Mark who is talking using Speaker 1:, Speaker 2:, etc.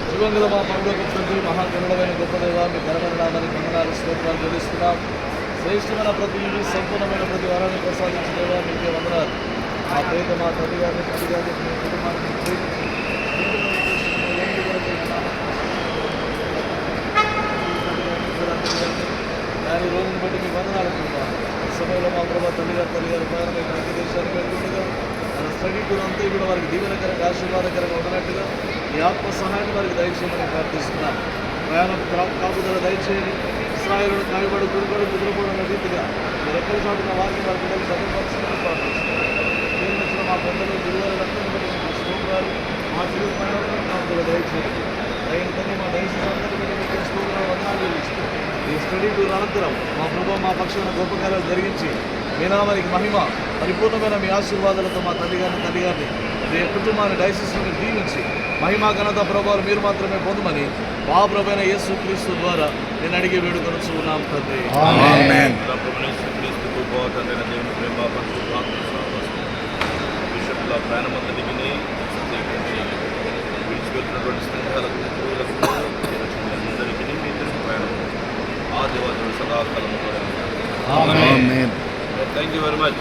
Speaker 1: జీవంగల మా పరలోక తండ్రి, మహాగణుడమైన గొప్ప దేవా, మీ ఘనమైన నామానికి వందనాలు స్తోత్రాలు చెల్లిస్తున్నాం. శ్రేష్టమైన ప్రతి సంపూర్ణమైన ప్రతి వరాన్ని ప్రసాదించిన దేవా, మీకే వందనాలు. ఆ పేద మా తల్లి గారిని మీ కుటుంబాన్ని ప్రేమించి దాని రోజుని బట్టి మీ వందనాలు అనుకుంటున్నాం. సమయంలో మా ప్రభావ తల్లి గారు ప్రయాణమైన అన్ని దేశానికి వెళ్తుండగా తన స్టడీ టూర్ అంతా కూడా వారికి దీవెనకరంగా ఆశీర్వాదకరంగా ఉన్నట్టుగా ఈ ఆత్మ సహాయాన్ని వారికి దయచేయమని ప్రార్థిస్తున్నాం. ప్రయాణం కాపుదల దయచేయండి. ఇశ్రాయేలును కాయబడి గురుబడి నిద్రపోవడం రీతిగా మీరు ఎక్కడ చాటున్న వారికి వారి బిడ్డలు భద్రపరచమని ప్రార్థిస్తున్నాం. మీరు వచ్చిన మా పెద్దలు గురువారి రక్తం బట్టి మీకు స్తోత్రాలు. మా జీవిత ప్రయాణంలో దయచేయండి. అయిన మా దయచేసి స్తోత్రాలు వందనాలు చెల్లిస్తూ ఈ స్టడీ టూర్ అనంతరం మా ప్రభావ మా పక్షాన గొప్ప కార్యాలు జరిగించి మీ నామానికి మహిమ పరిపూర్ణమైన మీ ఆశీర్వాదాలతో మా తల్లిగారిని మీ కుటుంబాన్ని డైసిస్ని దీవించి మహిమా ఘనత ప్రభావాలు మీరు మాత్రమే పొందమని మా ప్రభువైన యేసు క్రీస్తు ద్వారా నేను అడిగి వేడుకొనుచున్నాం తండ్రి.
Speaker 2: ప్రయాణమంతటికి విడిచిపెట్టినటువంటి స్నేహాలకు అందరికీ మీ తెలుగు ప్రయాణం ఆ దేవతలు సదాకాలం. Thank you very much.